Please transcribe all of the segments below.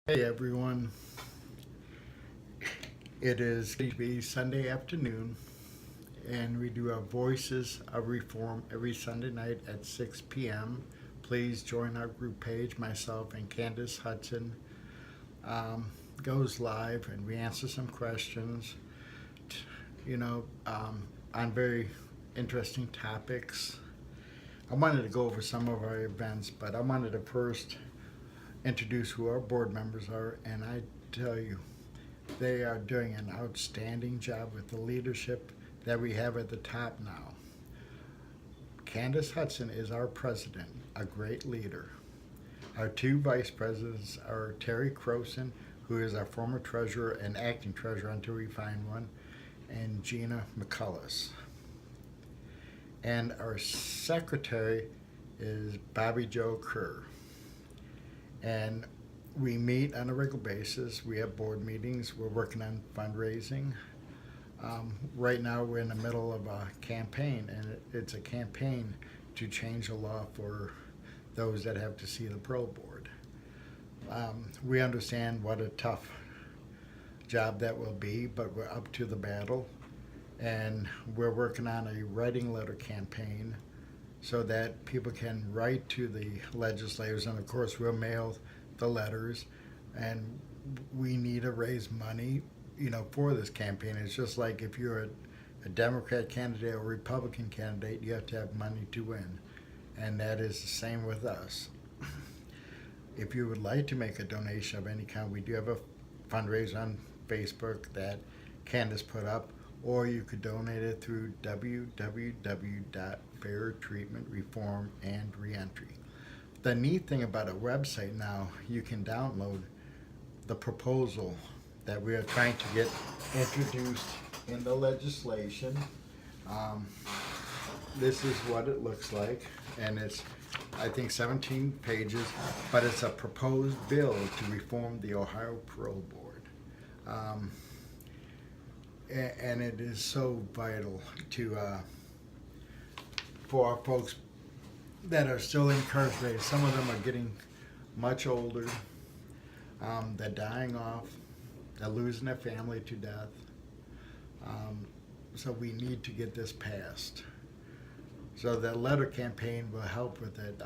Hey everyone, it is going to be Sunday afternoon, and we do our Voices of Reform every Sunday night at 6 p.m. Please join our group page. Myself and Candace Hudson goes live, and we answer some questions, you know, on very interesting topics. I wanted to go over some of our events, but I wanted to first introduce who our board members are, and I tell you, they are doing an outstanding job with the leadership that we have at the top now. Candace Hudson is our president, a great leader. Our two vice presidents are Terry Croson, who is our former treasurer and acting treasurer until we find one, and Gina McCullis. And our secretary is Bobby Joe Kerr. And we meet on a regular basis. We have board meetings. We're working on fundraising. Right now, we're in the middle of a campaign, and it's a campaign to change the law for those that have to see the parole board. We understand what a tough job that will be, but we're up to the battle, and we're working on a writing letter campaign so that people can write to the legislators, and of course we'll mail the letters, and we need to raise money, for this campaign. It's just like if you're a Democrat candidate or Republican candidate, you have to have money to win, and that is the same with us. If you would like to make a donation of any kind, we do have a fundraiser on Facebook that Candace put up, or you could donate it through www.fair treatment reform and reentry. The neat thing about a website now, you can download the proposal that we are trying to get introduced in the legislation. This is what it looks like, and it's, I think, 17 pages, but it's a proposed bill to reform the Ohio Parole Board. And it is so vital to for our folks that are still incarcerated. Some of them are getting much older. They're dying off. They're losing their family to death. So we need to get this passed. So the letter campaign will help with it.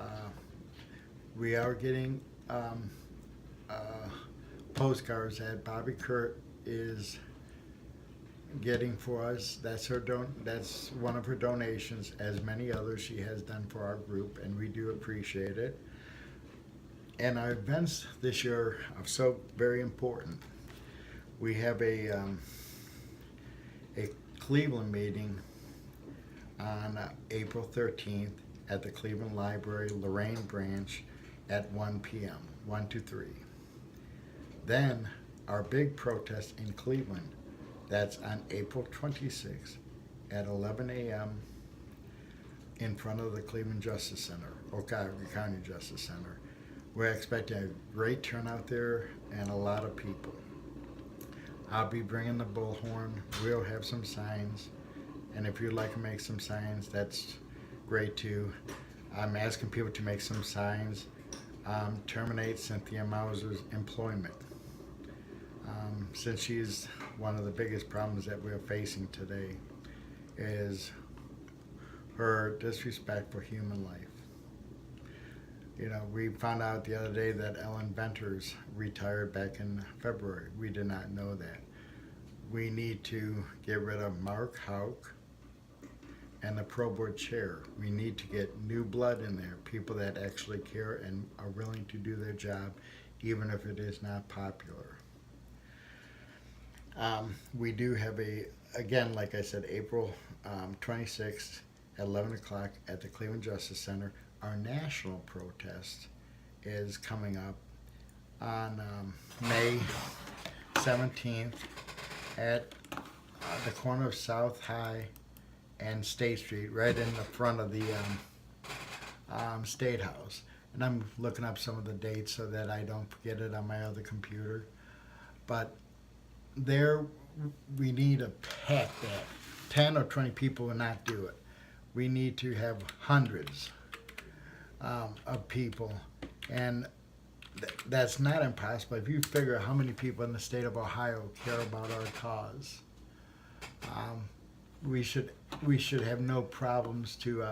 We are getting postcards that Bobby Kurt is getting for us. That's that's one of her donations, as many others she has done for our group, and we do appreciate it. And our events this year are so very important. We have a Cleveland meeting on April 13th at the Cleveland Library, Lorraine Branch, at 1 p.m., 1 to 3. Then our big protest in Cleveland, that's on April 26th at 11 a.m. in front of the Cleveland Justice Center, or Cuyahoga County Justice Center. We're expecting a great turnout there and a lot of people. I'll be bringing the bullhorn. We'll have some signs, and if you'd like to make some signs, that's great too. I'm asking people to make some signs. Terminate Cynthia Mauser's employment. Since she's one of the biggest problems that we're facing today is her disrespect for human life. We found out the other day that Ellen Venters retired back in February. We did not know that. We need to get rid of Mark Hauk and the Pro Board chair. We need to get new blood in there, people that actually care and are willing to do their job, even if it is not popular. We do have again, like I said, April 26th at 11 o'clock at the Cleveland Justice Center. Our national protest is coming up on May 17th at the corner of South High and State Street, right in the front of the State House. And I'm looking up some of the dates so that I don't forget it on my other computer. But there, we need to pack that. 10 or 20 people will not do it. We need to have hundreds of people. And that's not impossible. If you figure how many people in the state of Ohio care about our cause, um, we should have no problems to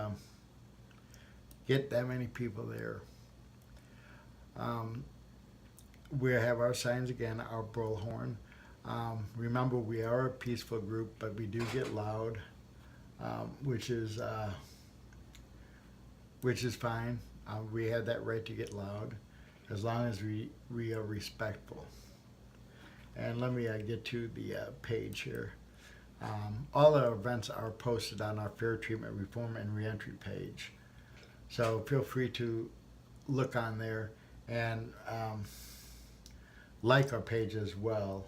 get that many people there. Um, we have our signs again, our bullhorn. Remember, we are a peaceful group, but we do get loud, which is fine. We have that right to get loud, as long as we are respectful. And let me get to the page here. All our events are posted on our Fair Treatment Reform and Reentry page. So feel free to look on there and like our page as well.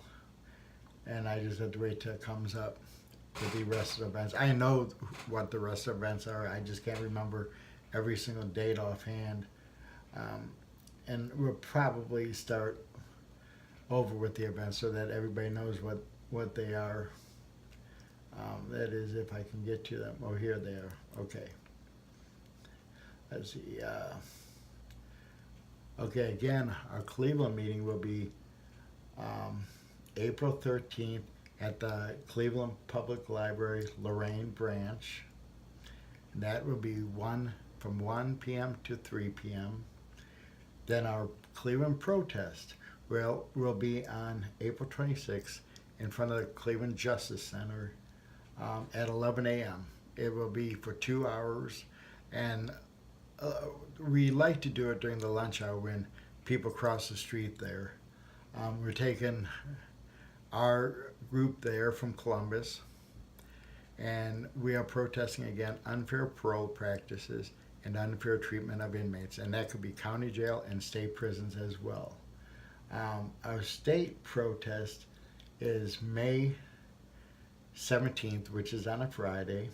And I just have to wait till it comes up with the rest of the events. I know what the rest of the events are. I just can't remember every single date offhand. And we'll probably start over with the events so that everybody knows what they are. That is, if I can get to them. Oh, here they are. Okay. Let's see. Okay, again, our Cleveland meeting will be April 13th at the Cleveland Public Library, Lorraine Branch. And that will be from 1 p.m. to 3 p.m. Then our Cleveland protest will be on April 26th in front of the Cleveland Justice Center at 11 a.m. It will be for 2 hours, and we like to do it during the lunch hour when people cross the street there. We're taking our group there from Columbus, and we are protesting again unfair parole practices and unfair treatment of inmates, and that could be county jail and state prisons as well. Our state protest is May 17th, which is on a Friday,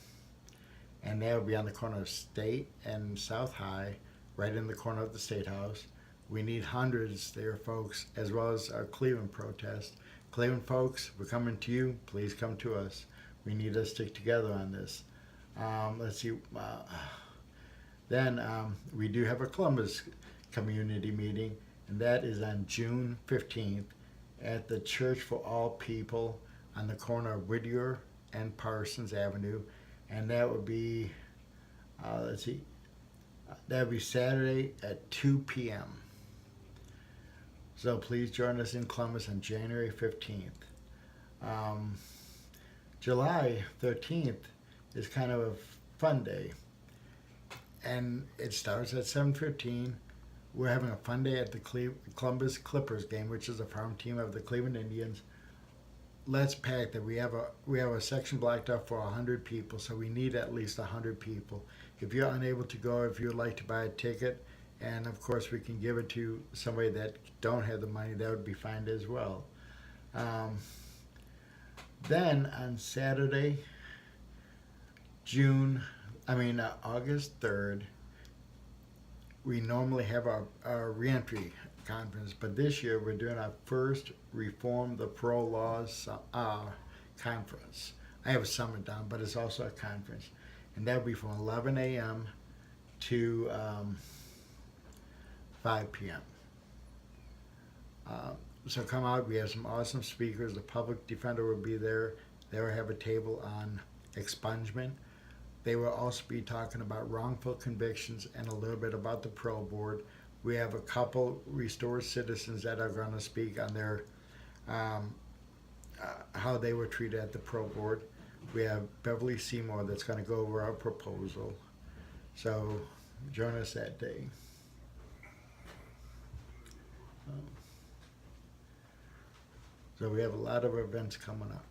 and that will be on the corner of State and South High, right in the corner of the State House. We need hundreds there, folks, as well as our Cleveland protest. Cleveland folks, we're coming to you. Please come to us. We need to stick together on this. Let's see. Then we do have a Columbus community meeting, and that is on June 15th at the Church for All People on the corner of Whittier and Parsons Avenue, and that would be, that would be Saturday at 2 p.m. So please join us in Columbus on January 15th. July 13th is kind of a fun day, and it starts at 7:15. We're having a fun day at the Columbus Clippers game, which is a farm team of the Cleveland Indians. Let's pack that. We have a section blocked off for 100 people, so we need at least 100 people. If you're unable to go, if you'd like to buy a ticket, and of course we can give it to somebody that don't have the money, that would be fine as well. Then on Saturday, August 3rd, we normally have our reentry conference, but this year we're doing our first Reform the Parole Laws conference. I have a summit down, but it's also a conference, and that'll be from 11 a.m. to 5 p.m. So come out. We have some awesome speakers. The public defender will be there. They will have a table on expungement. They will also be talking about wrongful convictions and a little bit about the parole board. We have a couple restored citizens that are going to speak on their how they were treated at the parole board. We have Beverly Seymour that's going to go over our proposal. So join us that day. So we have a lot of events coming up.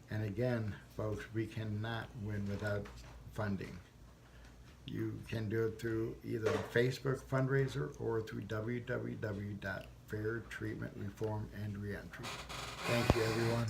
And again, folks, we cannot win without funding. You can do it through either a Facebook fundraiser or through www.fairtreatmentreformandreentry. Thank you, everyone.